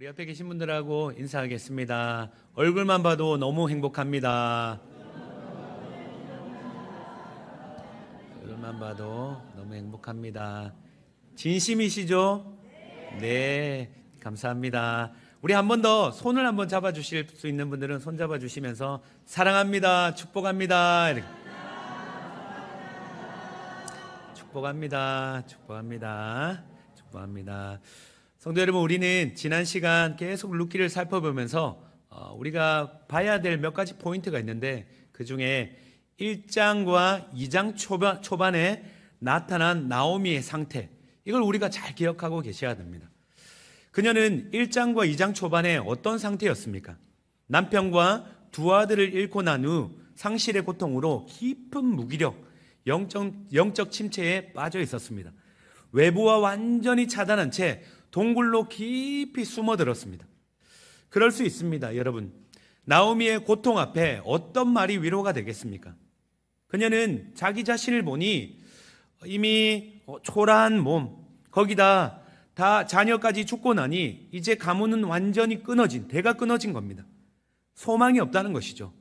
우리 옆에 계신 분들하고 인사하겠습니다. 얼굴만 봐도 너무 행복합니다. 얼굴만 봐도 너무 행복합니다. 진심이시죠? 네, 감사합니다. 우리 한 번 더 손을 한번 잡아주실 수 있는 분들은 손 잡아주시면서 사랑합니다, 축복합니다. 이렇게. 축복합니다, 축복합니다, 축복합니다. 성도 여러분, 우리는 지난 시간 계속 룻기를 살펴보면서 우리가 봐야 될 몇 가지 포인트가 있는데, 그 중에 1장과 2장 초반에 나타난 나오미의 상태, 이걸 우리가 잘 기억하고 계셔야 됩니다. 그녀는 1장과 2장 초반에 어떤 상태였습니까? 남편과 두 아들을 잃고 난 후 상실의 고통으로 깊은 무기력, 영적 침체에 빠져 있었습니다. 외부와 완전히 차단한 채 동굴로 깊이 숨어들었습니다. 그럴 수 있습니다, 여러분. 나오미의 고통 앞에 어떤 말이 위로가 되겠습니까? 그녀는 자기 자신을 보니 이미 초라한 몸, 거기다 다 자녀까지 죽고 나니 이제 가문은 완전히 대가 끊어진 겁니다. 소망이 없다는 것이죠.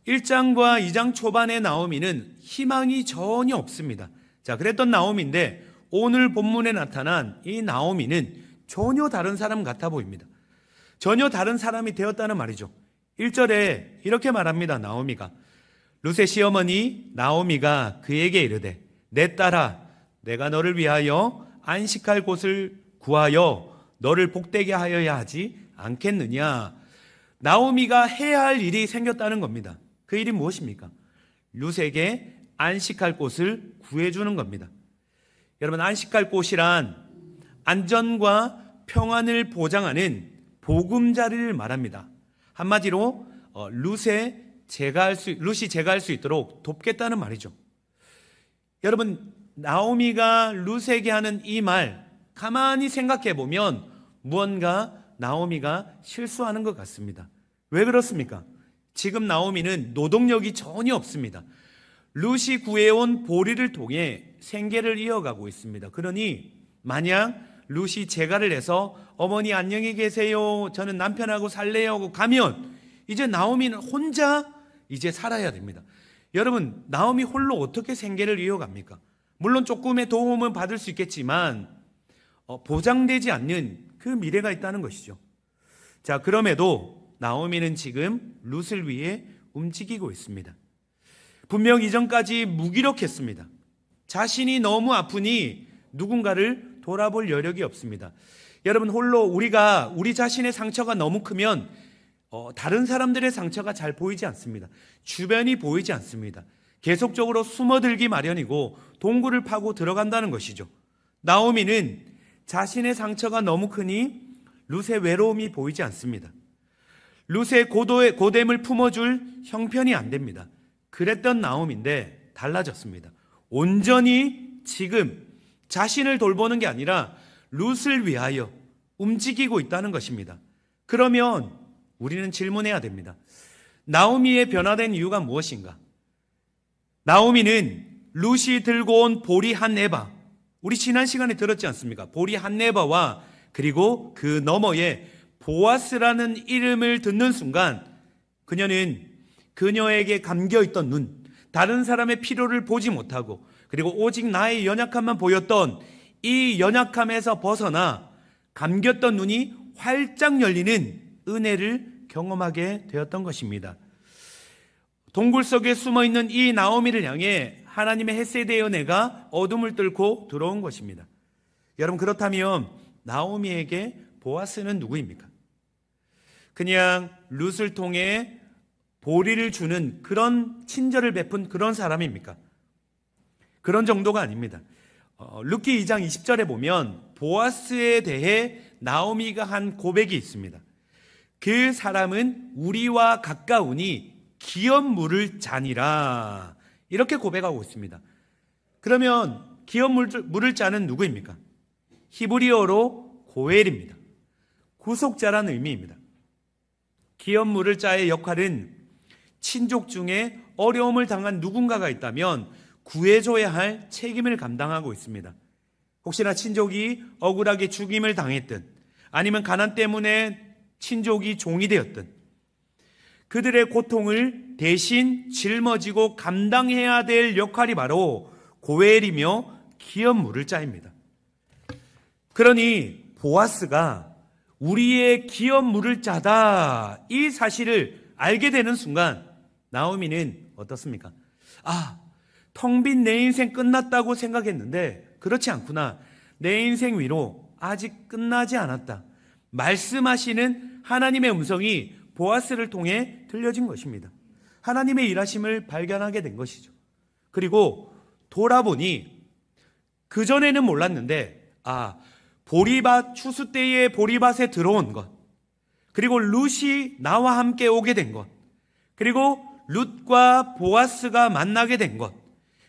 1장과 2장 초반의 나오미는 희망이 전혀 없습니다. 자, 그랬던 나오미인데 오늘 본문에 나타난 이 나오미는 전혀 다른 사람 같아 보입니다. 전혀 다른 사람이 되었다는 말이죠. 1절에 이렇게 말합니다. 나오미가, 룻의 시어머니 나오미가 그에게 이르되, 내 딸아, 내가 너를 위하여 안식할 곳을 구하여 너를 복되게 하여야 하지 않겠느냐. 나오미가 해야 할 일이 생겼다는 겁니다. 그 일이 무엇입니까? 룻에게 안식할 곳을 구해주는 겁니다. 여러분, 안식할 곳이란 안전과 평안을 보장하는 보금자리를 말합니다. 한마디로 룻이 제가할 수 있도록 돕겠다는 말이죠. 여러분, 나오미가 룻에게 하는 이 말 가만히 생각해 보면 무언가 나오미가 실수하는 것 같습니다. 왜 그렇습니까? 지금 나오미는 노동력이 전혀 없습니다. 룻이 구해온 보리를 통해 생계를 이어가고 있습니다. 그러니 만약 룻이 재가를 해서 어머니 안녕히 계세요, 저는 남편하고 살래요 하고 가면 이제 나오미는 혼자 이제 살아야 됩니다. 여러분, 나오미 홀로 어떻게 생계를 이어갑니까? 물론 조금의 도움은 받을 수 있겠지만 보장되지 않는 그 미래가 있다는 것이죠. 자, 그럼에도 나오미는 지금 룻을 위해 움직이고 있습니다. 분명 이전까지 무기력했습니다. 자신이 너무 아프니 누군가를 돌아볼 여력이 없습니다. 여러분, 홀로 우리 자신의 상처가 너무 크면 다른 사람들의 상처가 잘 보이지 않습니다. 주변이 보이지 않습니다. 계속적으로 숨어들기 마련이고 동굴을 파고 들어간다는 것이죠. 나오미는 자신의 상처가 너무 크니 룻의 외로움이 보이지 않습니다. 룻의 고됨을 품어줄 형편이 안 됩니다. 그랬던 나오미인데 달라졌습니다. 온전히 지금 자신을 돌보는 게 아니라 룻을 위하여 움직이고 있다는 것입니다. 그러면 우리는 질문해야 됩니다. 나오미의 변화된 이유가 무엇인가? 나오미는 룻이 들고 온 보리 한 에바, 우리 지난 시간에 들었지 않습니까? 보리 한 에바와 그리고 그 너머에 보아스라는 이름을 듣는 순간 그녀는 그녀에게 감겨있던 눈, 다른 사람의 필요를 보지 못하고 그리고 오직 나의 연약함만 보였던 이 연약함에서 벗어나 감겼던 눈이 활짝 열리는 은혜를 경험하게 되었던 것입니다. 동굴 속에 숨어있는 이 나오미를 향해 하나님의 헤세드의 은혜가 어둠을 뚫고 들어온 것입니다. 여러분, 그렇다면 나오미에게 보아스는 누구입니까? 그냥 룻을 통해 보리를 주는 그런 친절을 베푼 그런 사람입니까? 그런 정도가 아닙니다. 룻기 2장 20절에 보면 보아스에 대해 나오미가 한 고백이 있습니다. 그 사람은 우리와 가까우니 기업 물을 자니라, 이렇게 고백하고 있습니다. 그러면 기업 물을 자는 누구입니까? 히브리어로 고엘입니다. 구속자라는 의미입니다. 기업 물을 자의 역할은 친족 중에 어려움을 당한 누군가가 있다면 구해줘야 할 책임을 감당하고 있습니다. 혹시나 친족이 억울하게 죽임을 당했든 아니면 가난 때문에 친족이 종이 되었든 그들의 고통을 대신 짊어지고 감당해야 될 역할이 바로 고엘이며 기업 물을 자입니다. 그러니 보아스가 우리의 기업 물을 자다, 이 사실을 알게 되는 순간 나오미는 어떻습니까? 텅 빈 내 인생 끝났다고 생각했는데 그렇지 않구나. 내 인생 위로 아직 끝나지 않았다. 말씀하시는 하나님의 음성이 보아스를 통해 들려진 것입니다. 하나님의 일하심을 발견하게 된 것이죠. 그리고 돌아보니 그전에는 몰랐는데 보리밭, 추수 때에 보리밭에 들어온 것, 그리고 룻이 나와 함께 오게 된 것, 그리고 룻과 보아스가 만나게 된 것,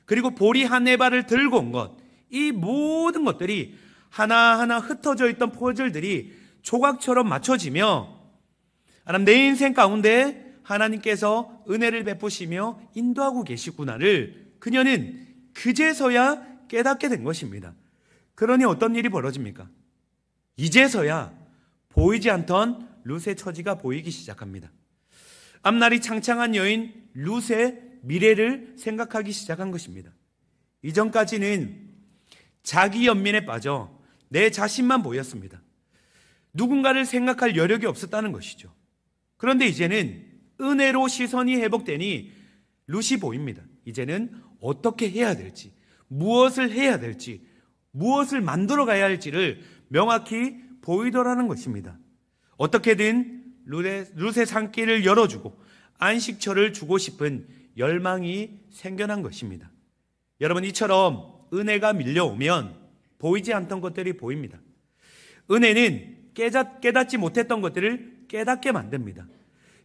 그리고 보리 한 해발을 들고 온 것, 이 모든 것들이 하나하나 흩어져 있던 퍼즐들이 조각처럼 맞춰지며 하나님 내 인생 가운데 하나님께서 은혜를 베푸시며 인도하고 계시구나를 그녀는 그제서야 깨닫게 된 것입니다. 그러니 어떤 일이 벌어집니까? 이제서야 보이지 않던 룻의 처지가 보이기 시작합니다. 앞날이 창창한 여인 룻의 미래를 생각하기 시작한 것입니다. 이전까지는 자기 연민에 빠져 내 자신만 보였습니다. 누군가를 생각할 여력이 없었다는 것이죠. 그런데 이제는 은혜로 시선이 회복되니 룻이 보입니다. 이제는 어떻게 해야 될지, 무엇을 해야 될지, 무엇을 만들어 가야 할지를 명확히 보이더라는 것입니다. 어떻게든 룻의 산길을 열어주고 안식처를 주고 싶은 열망이 생겨난 것입니다. 여러분, 이처럼 은혜가 밀려오면 보이지 않던 것들이 보입니다. 은혜는 깨닫지 못했던 것들을 깨닫게 만듭니다.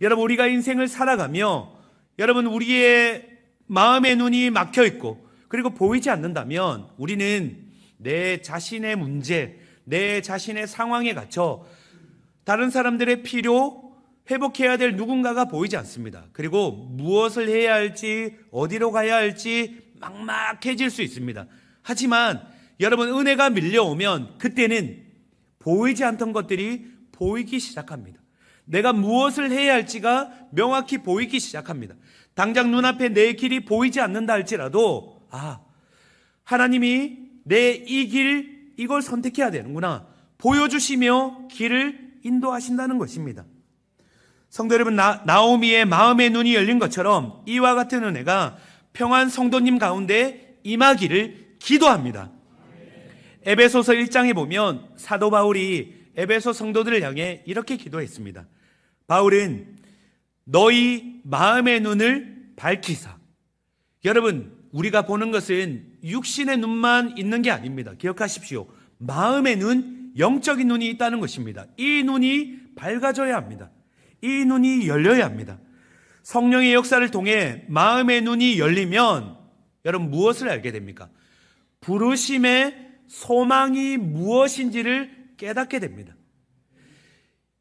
여러분, 우리가 인생을 살아가며 여러분 우리의 마음의 눈이 막혀 있고 그리고 보이지 않는다면 우리는 내 자신의 문제, 내 자신의 상황에 갇혀 다른 사람들의 필요, 회복해야 될 누군가가 보이지 않습니다. 그리고 무엇을 해야 할지, 어디로 가야 할지 막막해질 수 있습니다. 하지만 여러분, 은혜가 밀려오면 그때는 보이지 않던 것들이 보이기 시작합니다. 내가 무엇을 해야 할지가 명확히 보이기 시작합니다. 당장 눈앞에 내 길이 보이지 않는다 할지라도 하나님이 내 이 길, 이걸 선택해야 되는구나 보여주시며 길을 인도하신다는 것입니다. 성도 여러분, 나오미의 마음의 눈이 열린 것처럼 이와 같은 은혜가 평안 성도님 가운데 임하기를 기도합니다. 에베소서 1장에 보면 사도 바울이 에베소 성도들을 향해 이렇게 기도했습니다. 바울은 너희 마음의 눈을 밝히사. 여러분, 우리가 보는 것은 육신의 눈만 있는 게 아닙니다. 기억하십시오. 마음의 눈, 영적인 눈이 있다는 것입니다. 이 눈이 밝아져야 합니다. 이 눈이 열려야 합니다. 성령의 역사를 통해 마음의 눈이 열리면 여러분 무엇을 알게 됩니까? 부르심의 소망이 무엇인지를 깨닫게 됩니다.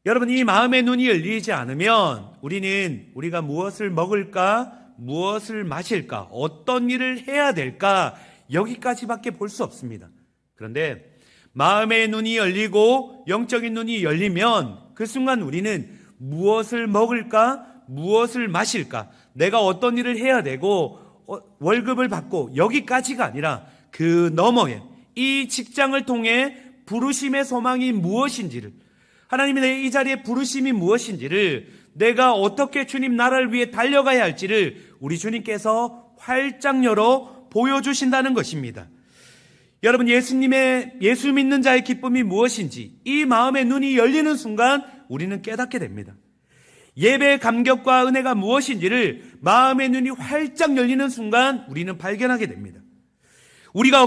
여러분, 이 마음의 눈이 열리지 않으면 우리가 무엇을 먹을까, 무엇을 마실까, 어떤 일을 해야 될까, 여기까지밖에 볼 수 없습니다. 그런데 마음의 눈이 열리고 영적인 눈이 열리면 그 순간 우리는 무엇을 먹을까, 무엇을 마실까, 내가 어떤 일을 해야 되고 월급을 받고 여기까지가 아니라 그 너머에 이 직장을 통해 부르심의 소망이 무엇인지를, 하나님이 내 이 자리에 부르심이 무엇인지를, 내가 어떻게 주님 나라를 위해 달려가야 할지를 우리 주님께서 활짝 열어 보여주신다는 것입니다. 여러분, 예수 믿는 자의 기쁨이 무엇인지 이 마음의 눈이 열리는 순간 우리는 깨닫게 됩니다. 예배의 감격과 은혜가 무엇인지를 마음의 눈이 활짝 열리는 순간 우리는 발견하게 됩니다. 우리가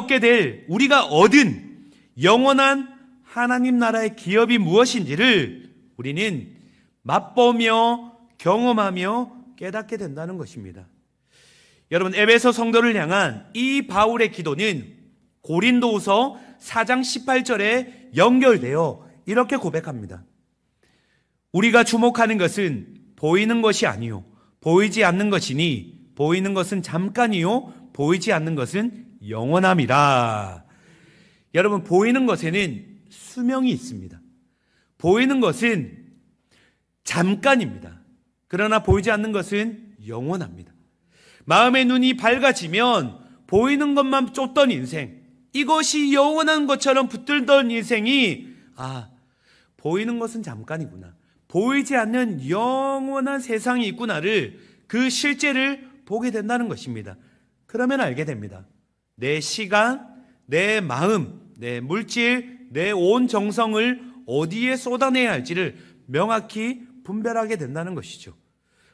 얻은 영원한 하나님 나라의 기업이 무엇인지를 우리는 맛보며 경험하며 깨닫게 된다는 것입니다. 여러분, 에베소 성도를 향한 이 바울의 기도는 고린도후서 4장 18절에 연결되어 이렇게 고백합니다. 우리가 주목하는 것은 보이는 것이 아니요 보이지 않는 것이니 보이는 것은 잠깐이요 보이지 않는 것은 영원함이라. 여러분, 보이는 것에는 수명이 있습니다. 보이는 것은 잠깐입니다. 그러나 보이지 않는 것은 영원합니다. 마음의 눈이 밝아지면 보이는 것만 쫓던 인생, 이것이 영원한 것처럼 붙들던 인생이 보이는 것은 잠깐이구나, 보이지 않는 영원한 세상이 있구나를, 그 실제를 보게 된다는 것입니다. 그러면 알게 됩니다. 내 시간, 내 마음, 내 물질, 내 온 정성을 어디에 쏟아내야 할지를 명확히 분별하게 된다는 것이죠.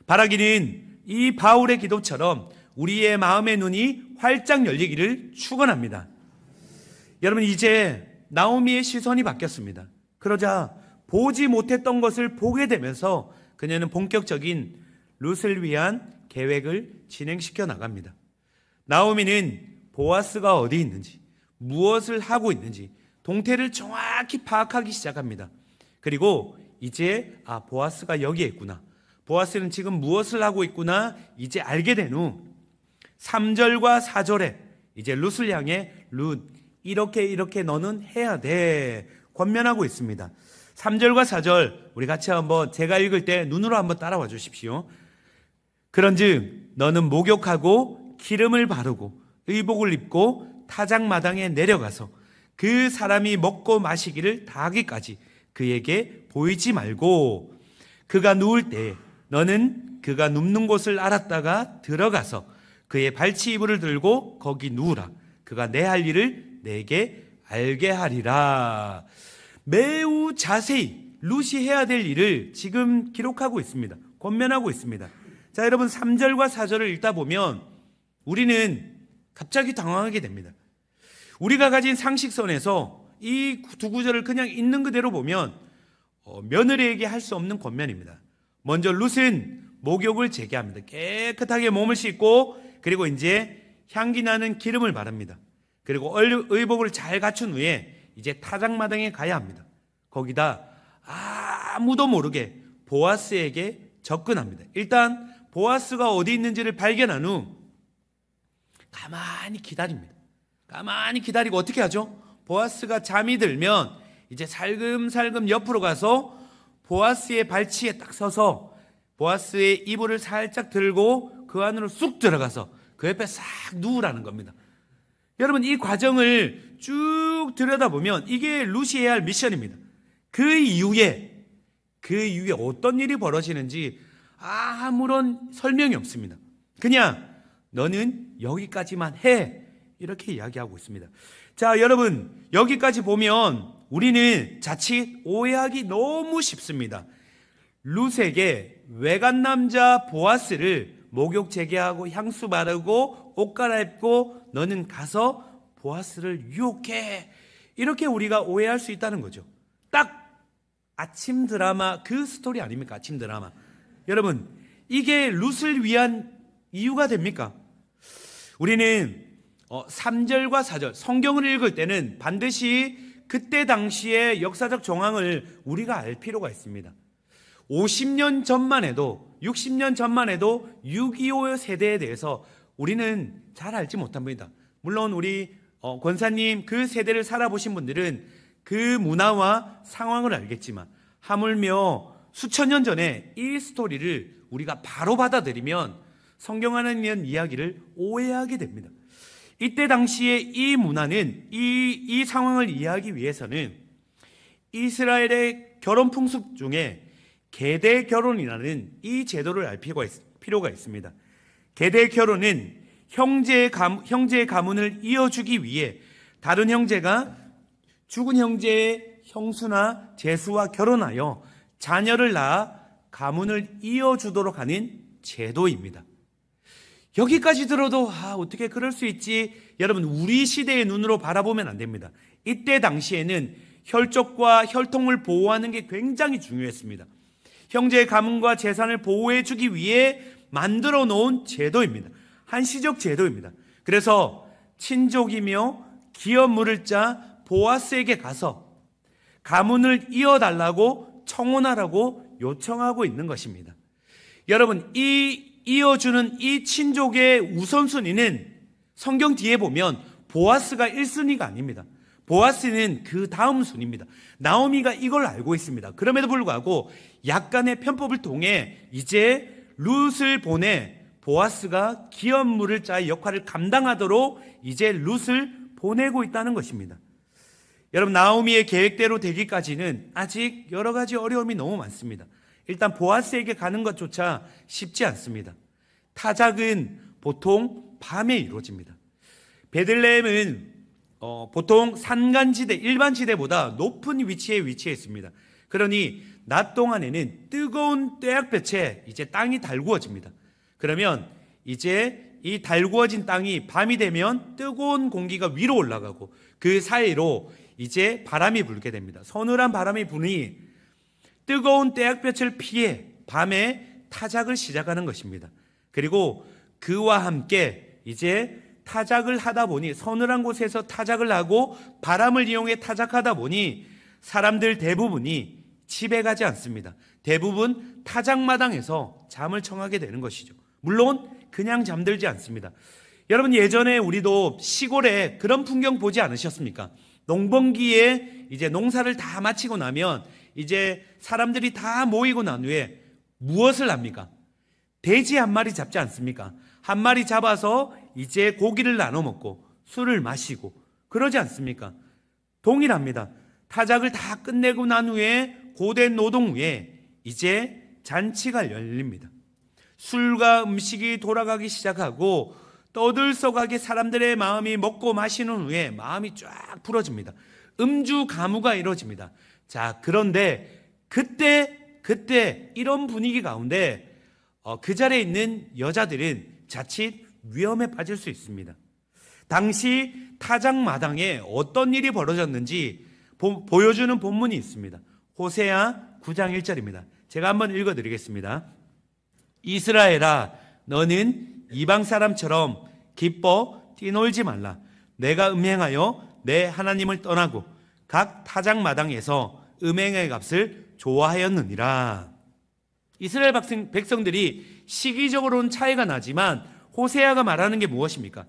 바라기는 이 바울의 기도처럼 우리의 마음의 눈이 활짝 열리기를 축원합니다. 여러분, 이제 나오미의 시선이 바뀌었습니다. 그러자 보지 못했던 것을 보게 되면서 그녀는 본격적인 룻을 위한 계획을 진행시켜 나갑니다. 나오미는 보아스가 어디 있는지, 무엇을 하고 있는지 동태를 정확히 파악하기 시작합니다. 그리고 이제 보아스가 여기에 있구나, 보아스는 지금 무엇을 하고 있구나 이제 알게 된 후 3절과 4절에 이제 룻을 향해 룻, 이렇게 너는 해야 돼 권면하고 있습니다. 3절과 4절 우리 같이 한번, 제가 읽을 때 눈으로 한번 따라와 주십시오. 그런즉 너는 목욕하고 기름을 바르고 의복을 입고 타작마당에 내려가서 그 사람이 먹고 마시기를 다하기까지 그에게 보이지 말고, 그가 누울 때 너는 그가 눕는 곳을 알았다가 들어가서 그의 발치 이불을 들고 거기 누우라. 그가 내 할 일을 내게 알게 하리라. 매우 자세히 룻이 해야 될 일을 지금 기록하고 있습니다. 권면하고 있습니다. 자, 여러분, 3절과 4절을 읽다 보면 우리는 갑자기 당황하게 됩니다. 우리가 가진 상식선에서 이 두 구절을 그냥 있는 그대로 보면 며느리에게 할 수 없는 권면입니다. 먼저 룻은 목욕을 재개합니다. 깨끗하게 몸을 씻고, 그리고 이제 향기 나는 기름을 바릅니다. 그리고 의복을 잘 갖춘 후에 이제 타작마당에 가야 합니다. 거기다 아무도 모르게 보아스에게 접근합니다. 일단 보아스가 어디 있는지를 발견한 후 가만히 기다립니다. 가만히 기다리고 어떻게 하죠? 보아스가 잠이 들면 이제 살금살금 옆으로 가서 보아스의 발치에 딱 서서 보아스의 이불을 살짝 들고 그 안으로 쑥 들어가서 그 옆에 싹 누우라는 겁니다. 여러분, 이 과정을 쭉 들여다보면 이게 룻이 해야 할 미션입니다. 그 이후에 어떤 일이 벌어지는지 아무런 설명이 없습니다. 그냥 너는 여기까지만 해, 이렇게 이야기하고 있습니다. 자, 여러분, 여기까지 보면 우리는 자칫 오해하기 너무 쉽습니다. 룻에게 외간 남자 보아스를 목욕 재개하고 향수 바르고 옷 갈아입고 너는 가서 보아스를 유혹해, 이렇게 우리가 오해할 수 있다는 거죠. 딱 아침 드라마 그 스토리 아닙니까? 아침 드라마. 여러분, 이게 룻을 위한 이유가 됩니까? 우리는 3절과 4절 성경을 읽을 때는 반드시 그때 당시의 역사적 정황을 우리가 알 필요가 있습니다. 50년 전만 해도, 60년 전만 해도 6.25 세대에 대해서 우리는 잘 알지 못합니다. 물론 우리 권사님 그 세대를 살아보신 분들은 그 문화와 상황을 알겠지만, 하물며 수천 년 전에 이 스토리를 우리가 바로 받아들이면 성경 안에 있는 이야기를 오해하게 됩니다. 이때 당시에 이 문화는, 이 상황을 이해하기 위해서는 이스라엘의 결혼 풍습 중에 계대 결혼이라는 이 제도를 알 필요가 있습니다. 계대 결혼은 형제의 가문을 이어주기 위해 다른 형제가 죽은 형제의 형수나 제수와 결혼하여 자녀를 낳아 가문을 이어주도록 하는 제도입니다. 여기까지 들어도 어떻게 그럴 수 있지? 여러분, 우리 시대의 눈으로 바라보면 안 됩니다. 이때 당시에는 혈족과 혈통을 보호하는 게 굉장히 중요했습니다. 형제의 가문과 재산을 보호해 주기 위해 만들어 놓은 제도입니다. 한시적 제도입니다. 그래서 친족이며 기업 물을 자 보아스에게 가서 가문을 이어달라고 청혼하라고 요청하고 있는 것입니다. 여러분, 이어주는 이 친족의 우선순위는 성경 뒤에 보면 보아스가 1순위가 아닙니다. 보아스는 그 다음 순입니다. 나오미가 이걸 알고 있습니다. 그럼에도 불구하고 약간의 편법을 통해 이제 룻을 보내 보아스가 기업물을 짜의 역할을 감당하도록 이제 룻을 보내고 있다는 것입니다. 여러분, 나오미의 계획대로 되기까지는 아직 여러 가지 어려움이 너무 많습니다. 일단 보아스에게 가는 것조차 쉽지 않습니다. 타작은 보통 밤에 이루어집니다. 베들레헴은 보통 산간지대, 일반 지대보다 높은 위치에 위치했습니다. 그러니 낮 동안에는 뜨거운 떼약볕에 이제 땅이 달구어집니다. 그러면 이제 이 달구어진 땅이 밤이 되면 뜨거운 공기가 위로 올라가고 그 사이로 이제 바람이 불게 됩니다. 서늘한 바람이 부니 뜨거운 떼약볕을 피해 밤에 타작을 시작하는 것입니다. 그리고 그와 함께 이제 타작을 하다 보니 서늘한 곳에서 타작을 하고 바람을 이용해 타작하다 보니 사람들 대부분이 집에 가지 않습니다. 대부분 타작마당에서 잠을 청하게 되는 것이죠. 물론 그냥 잠들지 않습니다. 여러분, 예전에 우리도 시골에 그런 풍경 보지 않으셨습니까? 농번기에 이제 농사를 다 마치고 나면 이제 사람들이 다 모이고 난 후에 무엇을 합니까? 돼지 한 마리 잡지 않습니까? 한 마리 잡아서 이제 고기를 나눠 먹고 술을 마시고 그러지 않습니까? 동일합니다. 타작을 다 끝내고 난 후에 고된 노동 후에 이제 잔치가 열립니다. 술과 음식이 돌아가기 시작하고 떠들썩하게 사람들의 마음이 먹고 마시는 후에 마음이 쫙 풀어집니다. 음주 가무가 이루어집니다. 자, 그런데 그때 이런 분위기 가운데 그 자리에 있는 여자들은 자칫 위험에 빠질 수 있습니다. 당시 타작마당에 어떤 일이 벌어졌는지 보여주는 본문이 있습니다. 호세아 9장 1절입니다. 제가 한번 읽어드리겠습니다. 이스라엘아, 너는 이방 사람처럼 기뻐 뛰놀지 말라. 내가 음행하여 내 하나님을 떠나고 각 타작마당에서 음행의 값을 좋아하였느니라. 이스라엘 백성들이 시기적으로는 차이가 나지만 호세아가 말하는 게 무엇입니까?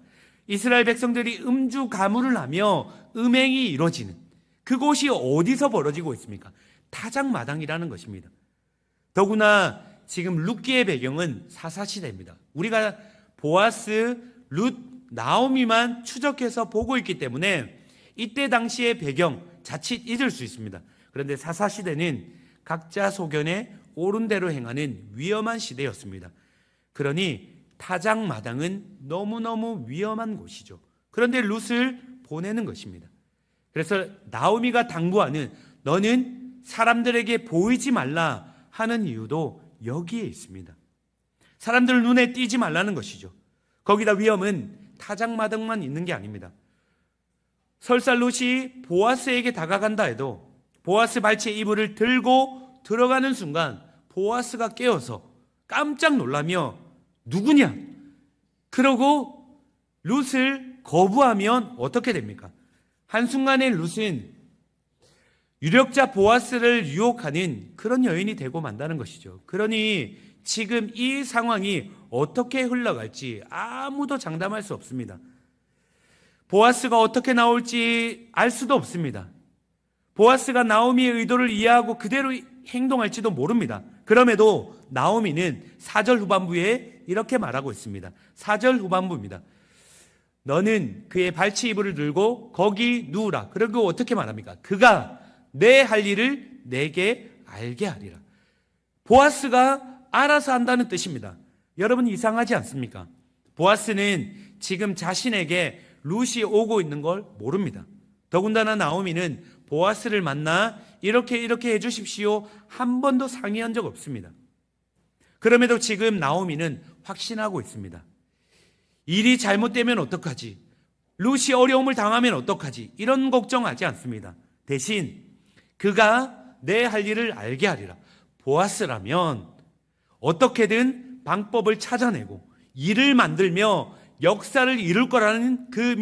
이스라엘 백성들이 음주 가무를 하며 음행이 이루어지는 그곳이 어디서 벌어지고 있습니까? 타작마당이라는 것입니다. 더구나 지금 룻기의 배경은 사사시대입니다. 우리가 보아스, 룻, 나오미만 추적해서 보고 있기 때문에 이때 당시의 배경 자칫 잊을 수 있습니다. 그런데 사사시대는 각자 소견에 옳은 대로 행하는 위험한 시대였습니다. 그러니 타작마당은 너무너무 위험한 곳이죠. 그런데 룻을 보내는 것입니다. 그래서 나오미가 당부하는 너는 사람들에게 보이지 말라 하는 이유도 여기에 있습니다. 사람들 눈에 띄지 말라는 것이죠. 거기다 위험은 타작마당만 있는 게 아닙니다. 설사 룻이 보아스에게 다가간다 해도 보아스 발치의 이불을 들고 들어가는 순간 보아스가 깨어서 깜짝 놀라며 누구냐? 그러고 룻을 거부하면 어떻게 됩니까? 한순간에 룻은 유력자 보아스를 유혹하는 그런 여인이 되고 만다는 것이죠. 그러니 지금 이 상황이 어떻게 흘러갈지 아무도 장담할 수 없습니다. 보아스가 어떻게 나올지 알 수도 없습니다. 보아스가 나오미의 의도를 이해하고 그대로 행동할지도 모릅니다. 그럼에도 나오미는 4절 후반부에 이렇게 말하고 있습니다. 4절 후반부입니다. 너는 그의 발치 이불을 들고 거기 누우라. 그리고 어떻게 말합니까? 그가 내 할 일을 내게 알게 하리라. 보아스가 알아서 한다는 뜻입니다. 여러분, 이상하지 않습니까? 보아스는 지금 자신에게 룻이 오고 있는 걸 모릅니다. 더군다나 나오미는 보아스를 만나 이렇게 해주십시오 한 번도 상의한 적 없습니다. 그럼에도 지금 나오미는 확신하고 있습니다. 일이 잘못되면 어떡하지? 룻이 어려움을 당하면 어떡하지? 이런 걱정하지 않습니다. 대신 그가 내 할 일을 알게 하리라. 보아스라면 어떻게든 방법을 찾아내고 일을 만들며 역사를 이룰 거라는 그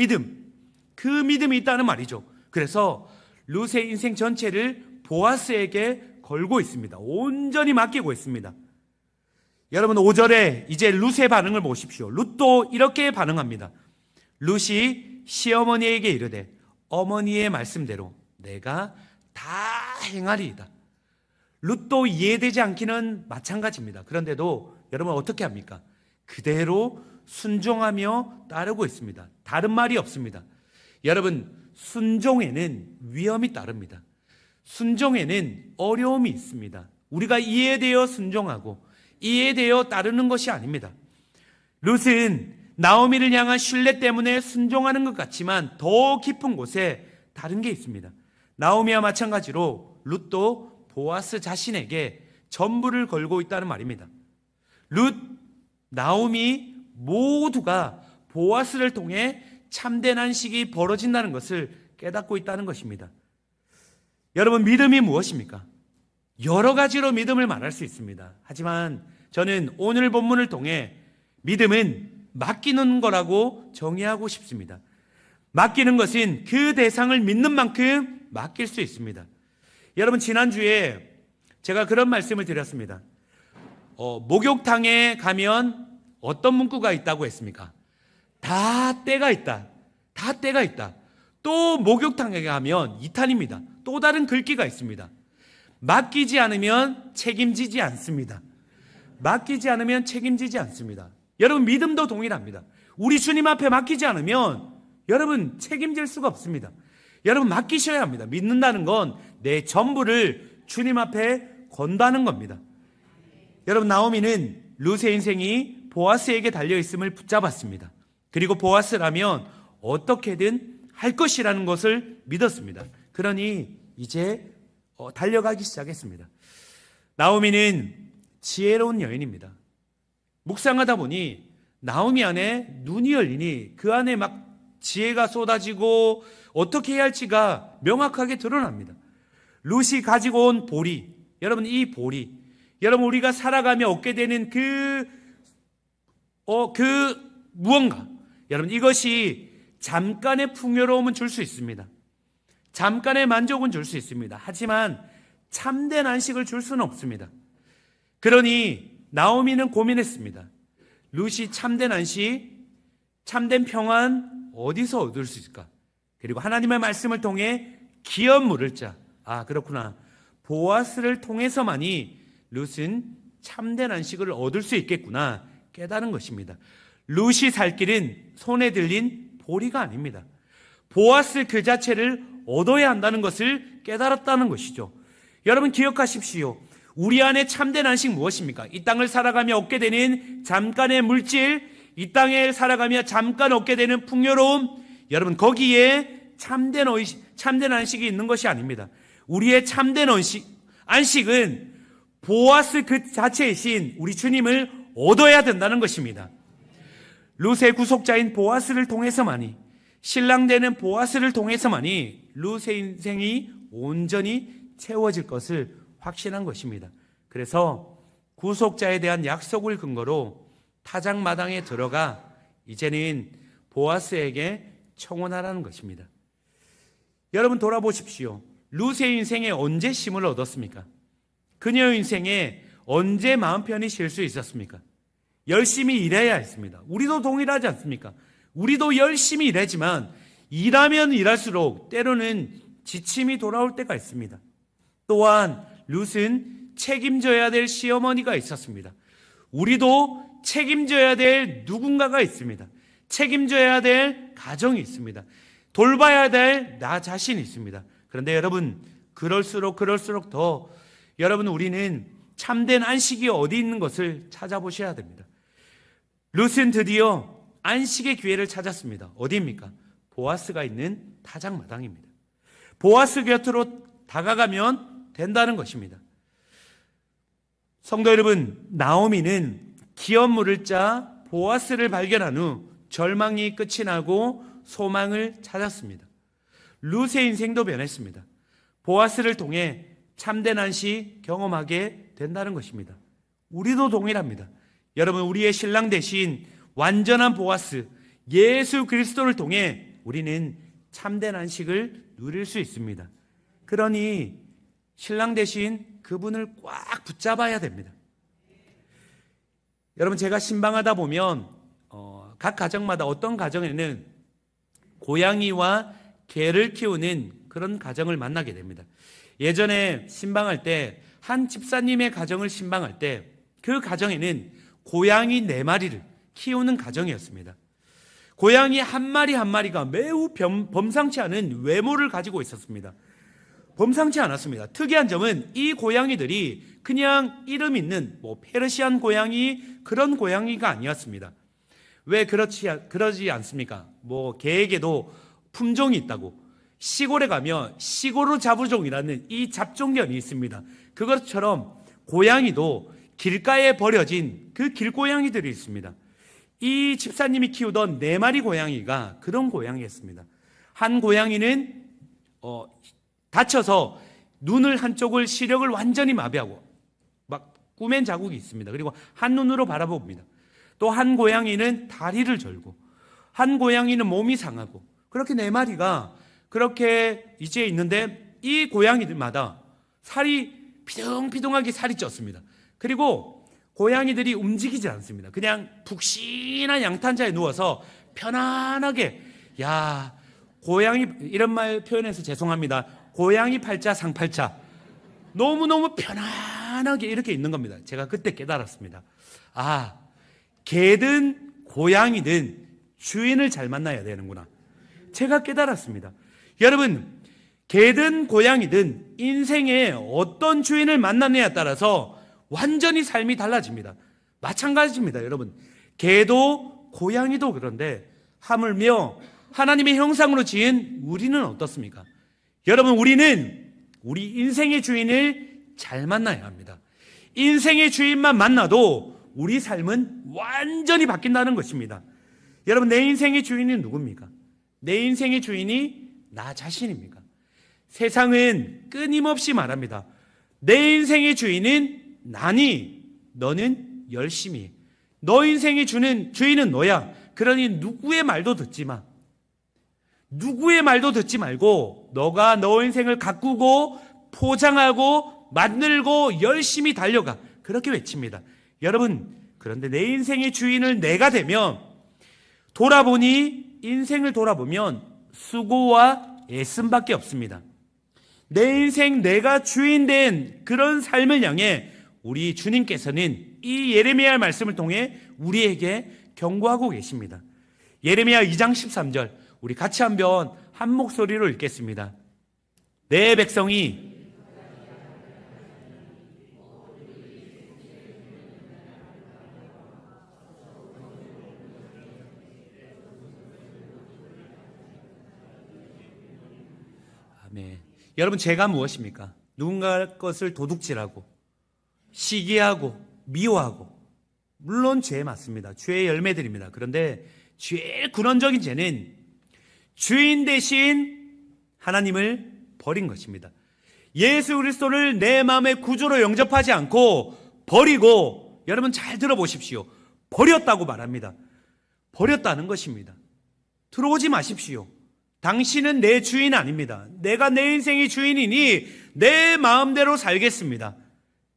믿음이 있다는 말이죠. 그래서 룻의 인생 전체를 보아스에게 걸고 있습니다. 온전히 맡기고 있습니다. 여러분, 5절에 이제 룻의 반응을 보십시오. 룻도 이렇게 반응합니다. 룻이 시어머니에게 이르되 어머니의 말씀대로 내가 다 행하리이다. 룻도 이해되지 않기는 마찬가지입니다. 그런데도 여러분 어떻게 합니까? 그대로 순종하며 따르고 있습니다. 다른 말이 없습니다. 여러분, 순종에는 위험이 따릅니다. 순종에는 어려움이 있습니다. 우리가 이해되어 순종하고 이해되어 따르는 것이 아닙니다. 룻은 나오미를 향한 신뢰 때문에 순종하는 것 같지만 더 깊은 곳에 다른 게 있습니다. 나오미와 마찬가지로 룻도 보아스 자신에게 전부를 걸고 있다는 말입니다. 룻, 나오미 모두가 보아스를 통해 참된 안식이 벌어진다는 것을 깨닫고 있다는 것입니다. 여러분, 믿음이 무엇입니까? 여러 가지로 믿음을 말할 수 있습니다. 하지만 저는 오늘 본문을 통해 믿음은 맡기는 거라고 정의하고 싶습니다. 맡기는 것은 그 대상을 믿는 만큼 맡길 수 있습니다. 여러분, 지난주에 제가 그런 말씀을 드렸습니다. 목욕탕에 가면 어떤 문구가 있다고 했습니까? 다 때가 있다. 다 때가 있다. 또 목욕탕에 가면 2탄입니다. 또 다른 글귀가 있습니다. 맡기지 않으면 책임지지 않습니다. 맡기지 않으면 책임지지 않습니다. 여러분, 믿음도 동일합니다. 우리 주님 앞에 맡기지 않으면 여러분 책임질 수가 없습니다. 여러분, 맡기셔야 합니다. 믿는다는 건 내 전부를 주님 앞에 건다는 겁니다. 여러분, 나오미는 룻의 인생이 보아스에게 달려있음을 붙잡았습니다. 그리고 보아스라면 어떻게든 할 것이라는 것을 믿었습니다. 그러니 이제 달려가기 시작했습니다. 나오미는 지혜로운 여인입니다. 묵상하다 보니 나오미 안에 눈이 열리니 그 안에 막 지혜가 쏟아지고 어떻게 해야 할지가 명확하게 드러납니다. 룻이 가지고 온 보리, 여러분, 이 보리, 여러분, 우리가 살아가며 얻게 되는 그 무언가, 여러분, 이것이 잠깐의 풍요로움은 줄 수 있습니다. 잠깐의 만족은 줄 수 있습니다. 하지만 참된 안식을 줄 수는 없습니다. 그러니 나오미는 고민했습니다. 룻이 참된 안식, 참된 평안 어디서 얻을 수 있을까? 그리고 하나님의 말씀을 통해 기업 물을 자. 아, 그렇구나. 보아스를 통해서만이 룻은 참된 안식을 얻을 수 있겠구나 깨달은 것입니다. 룻이 살 길은 손에 들린 보리가 아닙니다. 보아스 그 자체를 얻어야 한다는 것을 깨달았다는 것이죠. 여러분, 기억하십시오. 우리 안에 참된 안식 무엇입니까? 이 땅을 살아가며 얻게 되는 잠깐의 물질, 이 땅에 살아가며 잠깐 얻게 되는 풍요로움, 여러분, 거기에 참된 안식이 있는 것이 아닙니다. 우리의 참된 안식은 보아스 그 자체이신 우리 주님을 얻어야 된다는 것입니다. 룻의 구속자인 보아스를 통해서만이, 신랑 되는 보아스를 통해서만이 룻의 인생이 온전히 채워질 것을 확신한 것입니다. 그래서 구속자에 대한 약속을 근거로 타작마당에 들어가 이제는 보아스에게 청혼하라는 것입니다. 여러분, 돌아보십시오. 룻의 인생에 언제 쉼을 얻었습니까? 그녀의 인생에 언제 마음 편히 쉴 수 있었습니까? 열심히 일해야 했습니다. 우리도 동일하지 않습니까? 우리도 열심히 일하지만 일하면 일할수록 때로는 지침이 돌아올 때가 있습니다. 또한 룻은 책임져야 될 시어머니가 있었습니다. 우리도 책임져야 될 누군가가 있습니다. 책임져야 될 가정이 있습니다. 돌봐야 될 나 자신이 있습니다. 그런데 여러분, 그럴수록 더 여러분, 우리는 참된 안식이 어디 있는 것을 찾아보셔야 됩니다. 룻은 드디어 안식의 기회를 찾았습니다. 어디입니까? 보아스가 있는 타작마당입니다. 보아스 곁으로 다가가면 된다는 것입니다. 성도 여러분, 나오미는 기업 물을 짜 보아스를 발견한 후 절망이 끝이 나고 소망을 찾았습니다. 룻의 인생도 변했습니다. 보아스를 통해 참된 안식 경험하게 된다는 것입니다. 우리도 동일합니다. 여러분, 우리의 신랑 대신 완전한 보아스 예수 그리스도를 통해 우리는 참된 안식을 누릴 수 있습니다. 그러니 신랑 대신 그분을 꽉 붙잡아야 됩니다. 여러분, 제가 신방하다 보면 각 가정마다 어떤 가정에는 고양이와 개를 키우는 그런 가정을 만나게 됩니다. 예전에 신방할 때 한 집사님의 가정을 신방할 때 그 가정에는 고양이 4마리를 키우는 가정이었습니다. 고양이 한 마리 한 마리가 매우 범상치 않은 외모를 가지고 있었습니다. 범상치 않았습니다. 특이한 점은 이 고양이들이 그냥 이름 있는 페르시안 고양이 그런 고양이가 아니었습니다. 왜 그러지 않습니까? 개에게도 품종이 있다고. 시골에 가면 시골로 잡우종이라는 이 잡종견이 있습니다. 그것처럼 고양이도 길가에 버려진 그 길고양이들이 있습니다. 이 집사님이 키우던 4마리 고양이가 그런 고양이였습니다. 한 고양이는 다쳐서 눈을 한쪽을 시력을 완전히 마비하고 막 꾸맨 자국이 있습니다. 그리고 한 눈으로 바라봅니다. 또 한 고양이는 다리를 절고 한 고양이는 몸이 상하고 그렇게 4마리가 그렇게 이제 있는데 이 고양이들마다 살이 피둥피둥하게 살이 쪘습니다. 그리고 고양이들이 움직이지 않습니다. 그냥 푹신한 양탄자에 누워서 편안하게 고양이 이런 말 표현해서 죄송합니다. 고양이 팔자 상팔자 너무너무 편안하게 이렇게 있는 겁니다. 제가 그때 깨달았습니다. 개든 고양이든 주인을 잘 만나야 되는구나. 제가 깨달았습니다. 여러분, 개든 고양이든 인생에 어떤 주인을 만나느냐에 따라서 완전히 삶이 달라집니다. 마찬가지입니다. 여러분, 개도 고양이도 그런데 하물며 하나님의 형상으로 지은 우리는 어떻습니까? 여러분, 우리는 우리 인생의 주인을 잘 만나야 합니다. 인생의 주인만 만나도 우리 삶은 완전히 바뀐다는 것입니다. 여러분, 내 인생의 주인이 누굽니까? 내 인생의 주인이 나 자신입니까? 세상은 끊임없이 말합니다. 내 인생의 주인은 나니 너는 열심히 해. 너 인생의 주인은 너야. 그러니 누구의 말도 듣지 마. 누구의 말도 듣지 말고 너가 너 인생을 가꾸고 포장하고 만들고 열심히 달려가. 그렇게 외칩니다. 여러분, 그런데 내 인생의 주인을 내가 되면 인생을 돌아보면 수고와 애씀밖에 없습니다. 내 인생 내가 주인 된 그런 삶을 향해 우리 주님께서는 이 예레미야 말씀을 통해 우리에게 경고하고 계십니다. 예레미야 2장 13절 우리 같이 한번 한 목소리로 읽겠습니다. 내 백성이 아멘. 여러분, 죄가 무엇입니까? 누군가 것을 도둑질하고 시기하고 미워하고, 물론 죄 맞습니다. 죄의 열매들입니다. 그런데 제일 근원적인 죄는 주인 대신 하나님을 버린 것입니다. 예수 그리스도를 내 마음의 구주로 영접하지 않고 버리고, 여러분 잘 들어보십시오. 버렸다고 말합니다. 버렸다는 것입니다. 들어오지 마십시오. 당신은 내 주인 아닙니다. 내가 내 인생의 주인이니 내 마음대로 살겠습니다.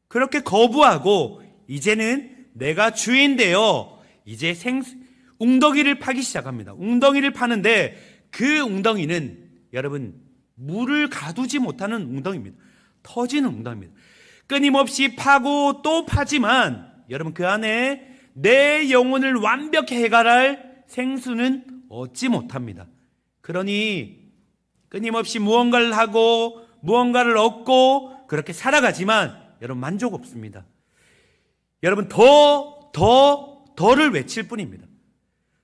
그렇게 거부하고 이제는 내가 주인 되어 이제 웅덩이를 파기 시작합니다. 웅덩이를 파는데 그 웅덩이는 여러분 물을 가두지 못하는 웅덩이입니다. 터지는 웅덩이입니다. 끊임없이 파고 또 파지만 여러분 그 안에 내 영혼을 완벽히 해결할 생수는 얻지 못합니다. 그러니 끊임없이 무언가를 하고 무언가를 얻고 그렇게 살아가지만 여러분 만족 없습니다. 여러분 더를 외칠 뿐입니다.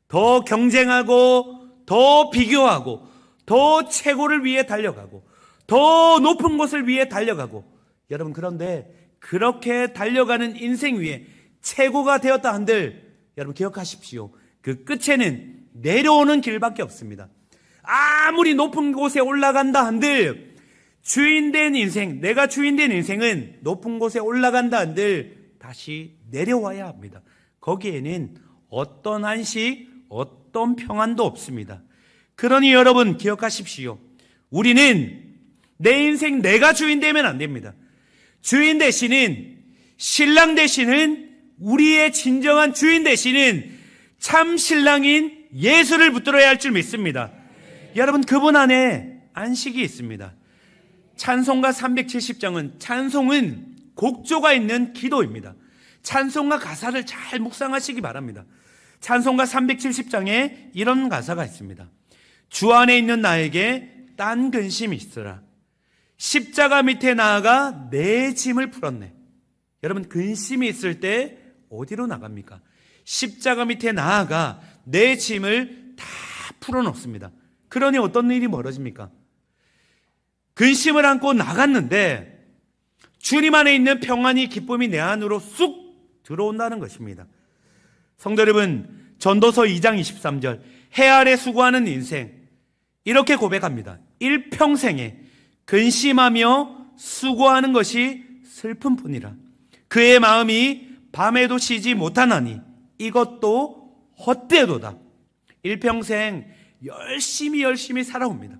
더 경쟁하고 더 비교하고 더 최고를 위해 달려가고 더 높은 곳을 위해 달려가고, 여러분 그런데 그렇게 달려가는 인생 위에 최고가 되었다 한들 여러분 기억하십시오. 그 끝에는 내려오는 길밖에 없습니다. 아무리 높은 곳에 올라간다 한들 주인된 인생, 내가 주인된 인생은 높은 곳에 올라간다 한들 다시 내려와야 합니다. 거기에는 어떤 안식, 어떤 평안도 없습니다. 그러니 여러분 기억하십시오. 우리는 내 인생 내가 주인 되면 안 됩니다. 주인 되시는, 신랑 되시는, 우리의 진정한 주인 되시는 참 신랑인 예수를 붙들어야 할 줄 믿습니다. 여러분, 그분 안에 안식이 있습니다. 찬송가 370장은 찬송은 곡조가 있는 기도입니다. 찬송가 가사를 잘 묵상하시기 바랍니다. 찬송가 370장에 이런 가사가 있습니다. 주 안에 있는 나에게 딴 근심이 있으라. 십자가 밑에 나아가 내 짐을 풀었네. 여러분, 근심이 있을 때 어디로 나갑니까? 십자가 밑에 나아가 내 짐을 다 풀어놓습니다. 그러니 어떤 일이 벌어집니까? 근심을 안고 나갔는데 주님 안에 있는 평안이, 기쁨이 내 안으로 쑥 들어온다는 것입니다. 성도 여러분, 전도서 2장 23절, 해 아래 수고하는 인생, 이렇게 고백합니다. 일평생에 근심하며 수고하는 것이 슬픔뿐이라. 그의 마음이 밤에도 쉬지 못하나니 이것도 헛되도다. 일평생 열심히 살아옵니다.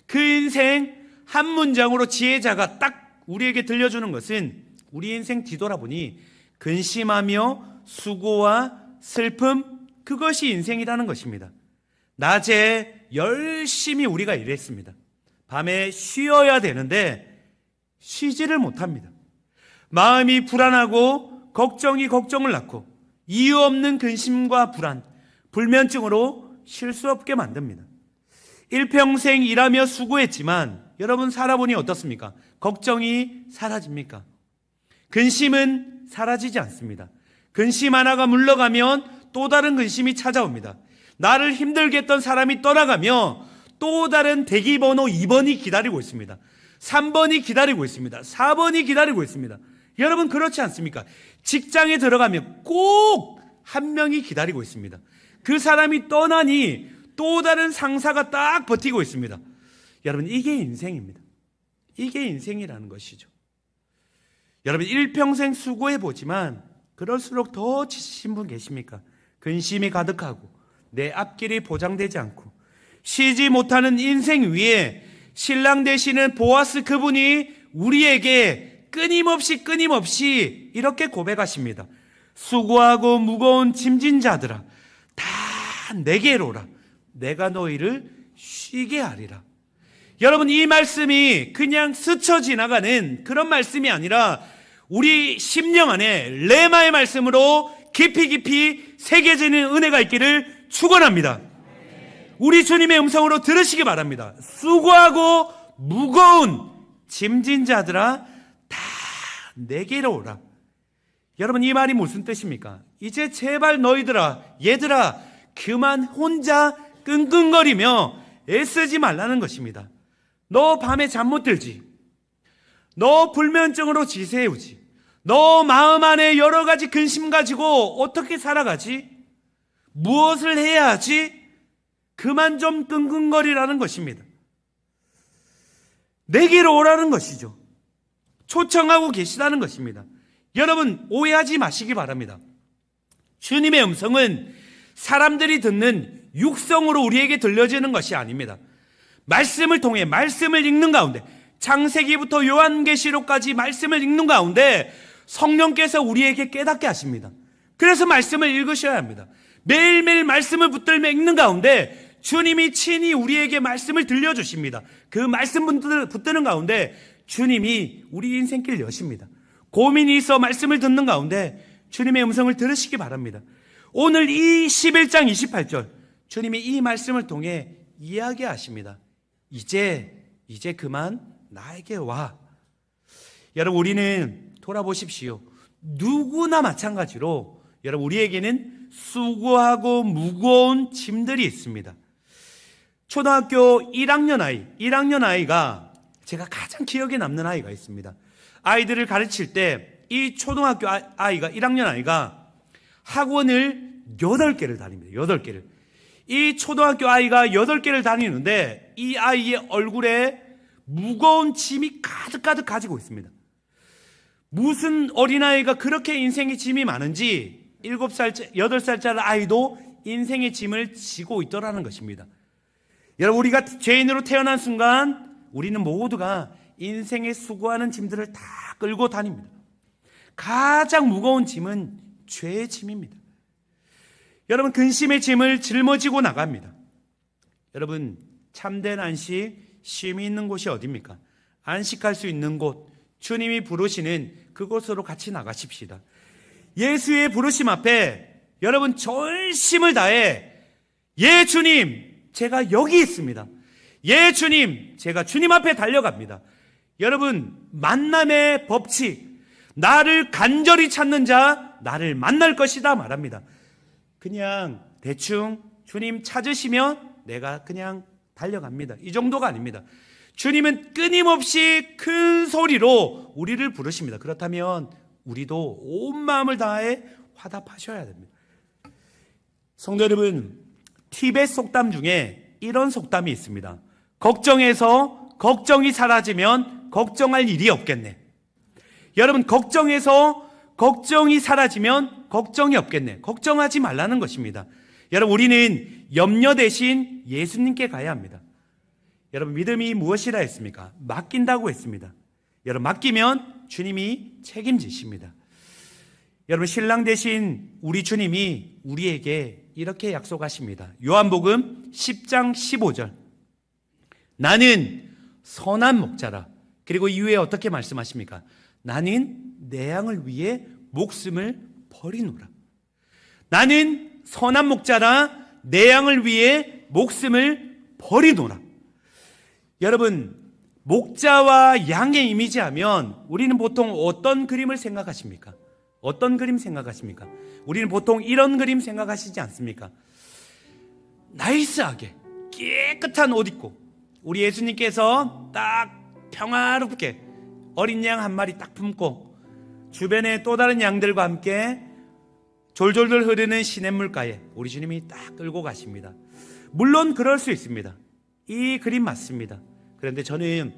그 인생 한 문장으로 지혜자가 딱 우리에게 들려주는 것은, 우리 인생 뒤돌아보니 근심하며 수고와 슬픔, 그것이 인생이라는 것입니다. 낮에 열심히 우리가 일했습니다. 밤에 쉬어야 되는데 쉬지를 못합니다. 마음이 불안하고 걱정을 낳고 이유 없는 근심과 불안, 불면증으로 쉴 수 없게 만듭니다. 일평생 일하며 수고했지만 여러분, 살아보니 어떻습니까? 걱정이 사라집니까? 근심은 사라지지 않습니다. 근심 하나가 물러가면 또 다른 근심이 찾아옵니다. 나를 힘들게 했던 사람이 떠나가며 또 다른 대기번호 2번이 기다리고 있습니다. 3번이 기다리고 있습니다. 4번이 기다리고 있습니다. 여러분, 그렇지 않습니까? 직장에 들어가면 꼭 한 명이 기다리고 있습니다. 그 사람이 떠나니 또 다른 상사가 딱 버티고 있습니다. 여러분, 이게 인생입니다. 이게 인생이라는 것이죠. 여러분, 일평생 수고해보지만 그럴수록 더 지치신 분 계십니까? 근심이 가득하고 내 앞길이 보장되지 않고 쉬지 못하는 인생 위에 신랑 되시는 보아스, 그분이 우리에게 끊임없이 이렇게 고백하십니다. 수고하고 무거운 짐진 자들아, 다 내게로 오라. 내가 너희를 쉬게 하리라. 여러분, 이 말씀이 그냥 스쳐 지나가는 그런 말씀이 아니라 우리 심령 안에 레마의 말씀으로 깊이 새겨지는 은혜가 있기를 축원합니다. 우리 주님의 음성으로 들으시기 바랍니다. 수고하고 무거운 짐진 자들아, 다 내게로 오라. 여러분, 이 말이 무슨 뜻입니까? 이제 제발 너희들아, 얘들아, 그만 혼자 끙끙거리며 애쓰지 말라는 것입니다. 너 밤에 잠 못 들지? 너 불면증으로 지새우지? 너 마음 안에 여러 가지 근심 가지고 어떻게 살아가지? 무엇을 해야 하지? 그만 좀 끙끙거리라는 것입니다. 내게로 오라는 것이죠. 초청하고 계시다는 것입니다. 여러분, 오해하지 마시기 바랍니다. 주님의 음성은 사람들이 듣는 육성으로 우리에게 들려지는 것이 아닙니다. 말씀을 통해, 말씀을 읽는 가운데, 창세기부터 요한계시록까지 말씀을 읽는 가운데 성령께서 우리에게 깨닫게 하십니다. 그래서 말씀을 읽으셔야 합니다. 매일매일 말씀을 붙들며 읽는 가운데 주님이 친히 우리에게 말씀을 들려주십니다. 그 말씀 붙드는 가운데 주님이 우리 인생길 여십니다. 고민이 있어 말씀을 듣는 가운데 주님의 음성을 들으시기 바랍니다. 오늘 이 11장 28절, 주님이 이 말씀을 통해 이야기하십니다. 이제 그만 나에게 와. 여러분, 우리는 돌아보십시오. 누구나 마찬가지로 여러분, 우리에게는 수고하고 무거운 짐들이 있습니다. 초등학교 1학년 아이가, 제가 가장 기억에 남는 아이가 있습니다. 아이들을 가르칠 때 이 초등학교 아이가, 1학년 아이가 학원을 8개를 다닙니다. 8개를. 이 초등학교 아이가 8개를 다니는데 이 아이의 얼굴에 무거운 짐이 가득 가지고 있습니다. 무슨 어린아이가 그렇게 인생의 짐이 많은지 7살짜리, 8살짜리 아이도 인생의 짐을 지고 있더라는 것입니다. 여러분, 우리가 죄인으로 태어난 순간 우리는 모두가 인생에 수고하는 짐들을 다 끌고 다닙니다. 가장 무거운 짐은 죄의 짐입니다. 여러분, 근심의 짐을 짊어지고 나갑니다. 여러분, 참된 안식, 쉼이 있는 곳이 어디입니까? 안식할 수 있는 곳, 주님이 부르시는 그곳으로 같이 나가십시다. 예수의 부르심 앞에 여러분 전심을 다해 예 주님, 제가 여기 있습니다. 예 주님, 제가 주님 앞에 달려갑니다. 여러분, 만남의 법칙, 나를 간절히 찾는 자 나를 만날 것이다 말합니다. 그냥 대충 주님 찾으시면 내가 그냥 달려갑니다. 이 정도가 아닙니다. 주님은 끊임없이 큰 소리로 우리를 부르십니다. 그렇다면 우리도 온 마음을 다해 화답하셔야 됩니다. 성도 여러분, 티벳 속담 중에 이런 속담이 있습니다. 걱정해서 걱정이 사라지면 걱정할 일이 없겠네. 여러분, 걱정해서 걱정이 사라지면 걱정이 없겠네. 걱정하지 말라는 것입니다. 여러분, 우리는 염려 대신 예수님께 가야 합니다. 여러분, 믿음이 무엇이라 했습니까? 맡긴다고 했습니다. 여러분, 맡기면 주님이 책임지십니다. 여러분, 신랑 대신 우리 주님이 우리에게 이렇게 약속하십니다. 요한복음 10장 15절. 나는 선한 목자라. 그리고 이후에 어떻게 말씀하십니까? 나는 내 양을 위해 목숨을 버리노라. 나는 선한 목자라 내 양을 위해 목숨을 버리노라. 여러분, 목자와 양의 이미지하면 우리는 보통 어떤 그림을 생각하십니까? 어떤 그림 생각하십니까? 우리는 보통 이런 그림 생각하시지 않습니까? 나이스하게 깨끗한 옷 입고 우리 예수님께서 딱 평화롭게 어린 양 한 마리 딱 품고 주변에 또 다른 양들과 함께 졸졸졸 흐르는 시냇물가에 우리 주님이 딱 끌고 가십니다. 물론 그럴 수 있습니다. 이 그림 맞습니다. 그런데 저는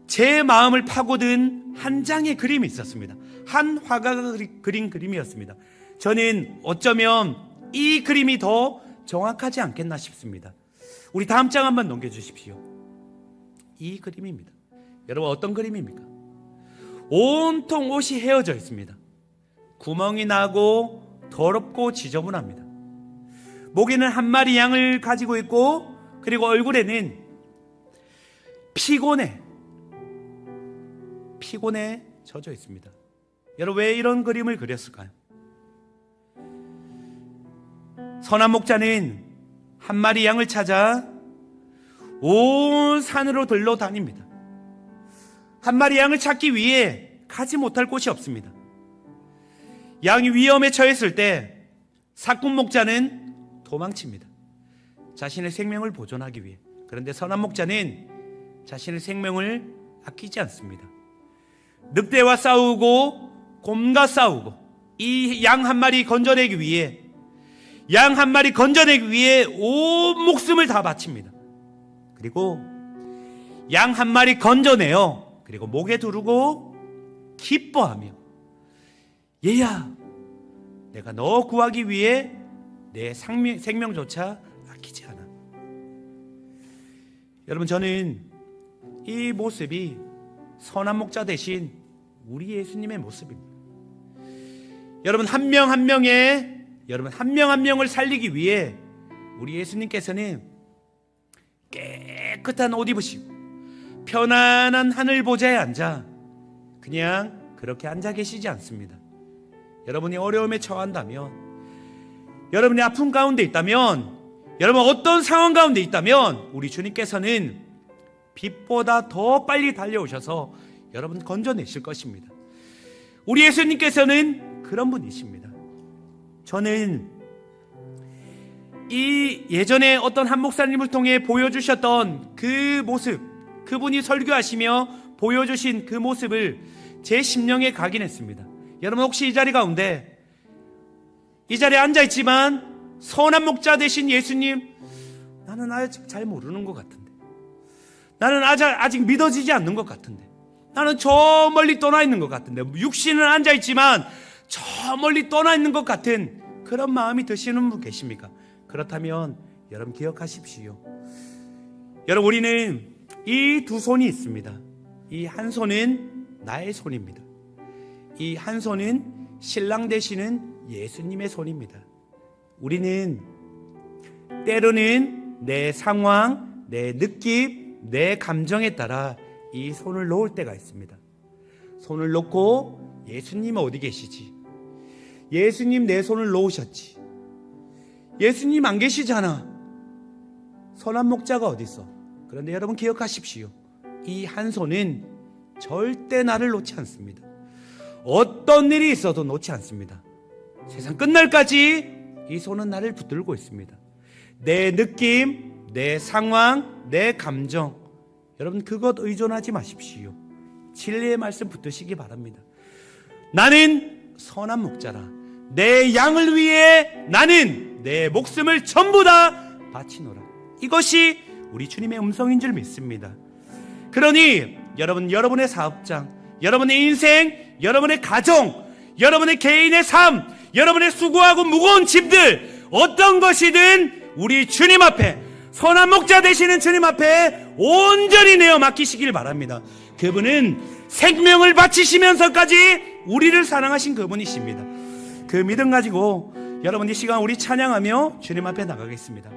제 마음을 파고든 한 장의 그림이 있었습니다. 한 화가가 그린 그림이었습니다. 저는 어쩌면 이 그림이 더 정확하지 않겠나 싶습니다. 우리 다음 장 한번 넘겨주십시오. 이 그림입니다. 여러분, 어떤 그림입니까? 온통 옷이 헤어져 있습니다. 구멍이 나고 더럽고 지저분합니다. 목에는 한 마리 양을 가지고 있고, 그리고 얼굴에는 피곤에 젖어 있습니다. 여러분, 왜 이런 그림을 그렸을까요? 선한 목자는 한 마리 양을 찾아 온 산으로 들러 다닙니다. 한 마리 양을 찾기 위해 가지 못할 곳이 없습니다. 양이 위험에 처했을 때 사꾼 목자는 도망칩니다. 자신의 생명을 보존하기 위해. 그런데 선한 목자는 자신의 생명을 아끼지 않습니다. 늑대와 싸우고 곰과 싸우고 이 양 한 마리 건져내기 위해 온 목숨을 다 바칩니다. 그리고 양 한 마리 건져내어 그리고 목에 두르고 기뻐하며 얘야, 내가 너 구하기 위해 내 생명조차 아끼지 않아. 여러분, 저는 이 모습이 선한 목자 대신 우리 예수님의 모습입니다. 여러분, 한 명 한 명을 살리기 위해 우리 예수님께서는 깨끗한 옷 입으시고 편안한 하늘 보좌에 앉아 그냥 그렇게 앉아 계시지 않습니다. 여러분이 어려움에 처한다면, 여러분이 아픔 가운데 있다면, 여러분 어떤 상황 가운데 있다면 우리 주님께서는 빛보다 더 빨리 달려오셔서 여러분 건져내실 것입니다. 우리 예수님께서는 그런 분이십니다. 저는 이 예전에 어떤 한 목사님을 통해 보여주셨던 그 모습, 그분이 설교하시며 보여주신 그 모습을 제 심령에 각인했습니다. 여러분, 혹시 이 자리 가운데, 이 자리에 앉아있지만 선한 목자 되신 예수님, 나는 아직 잘 모르는 것 같은데, 나는 아직 믿어지지 않는 것 같은데, 나는 저 멀리 떠나 있는 것 같은데, 육신은 앉아있지만 저 멀리 떠나 있는 것 같은 그런 마음이 드시는 분 계십니까? 그렇다면 여러분 기억하십시오. 여러분, 우리는 이 두 손이 있습니다. 이 한 손은 나의 손입니다. 이 한 손은 신랑 되시는 예수님의 손입니다. 우리는 때로는 내 상황, 내 느낌, 내 감정에 따라 이 손을 놓을 때가 있습니다. 손을 놓고 예수님 어디 계시지? 예수님 내 손을 놓으셨지. 예수님 안 계시잖아. 선한 목자가 어디 있어? 그런데 여러분 기억하십시오. 이 한 손은 절대 나를 놓지 않습니다. 어떤 일이 있어도 놓지 않습니다. 세상 끝날까지 이 손은 나를 붙들고 있습니다. 내 느낌, 내 상황, 내 감정, 여러분 그것 의존하지 마십시오. 진리의 말씀 붙드시기 바랍니다. 나는 선한 목자라. 내 양을 위해 나는 내 목숨을 전부 다 바치노라. 이것이 우리 주님의 음성인 줄 믿습니다. 그러니 여러분, 여러분의 사업장, 여러분의 인생, 여러분의 가정, 여러분의 개인의 삶, 여러분의 수고하고 무거운 짐들, 어떤 것이든 우리 주님 앞에, 선한 목자 되시는 주님 앞에 온전히 내어 맡기시길 바랍니다. 그분은 생명을 바치시면서까지 우리를 사랑하신 그분이십니다. 그 믿음 가지고 여러분 이 시간 우리 찬양하며 주님 앞에 나가겠습니다.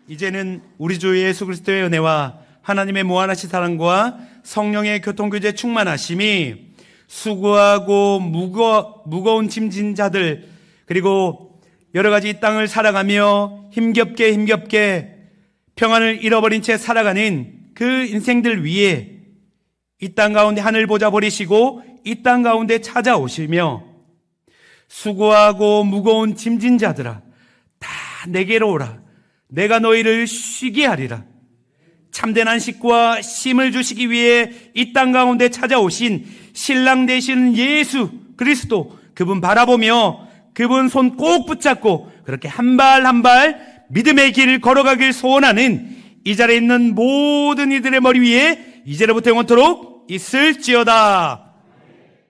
이제는 우리 주 예수 그리스도의 은혜와 하나님의 무한하신 사랑과 성령의 교통교제 충만하심이 수고하고 무거운 짐진 자들, 그리고 여러 가지 이 땅을 살아가며 힘겹게 평안을 잃어버린 채 살아가는 그 인생들 위에 이 땅 가운데 하늘 보좌 버리시고 이 땅 가운데 찾아오시며 수고하고 무거운 짐진 자들아 다 내게로 오라. 내가 너희를 쉬게 하리라. 참된 안식과 쉼을 주시기 위해 이 땅 가운데 찾아오신 신랑 되시는 예수 그리스도, 그분 바라보며 그분 손 꼭 붙잡고 그렇게 한 발 한 발 믿음의 길을 걸어가길 소원하는 이 자리에 있는 모든 이들의 머리 위에 이제로부터 영원토록 있을지어다.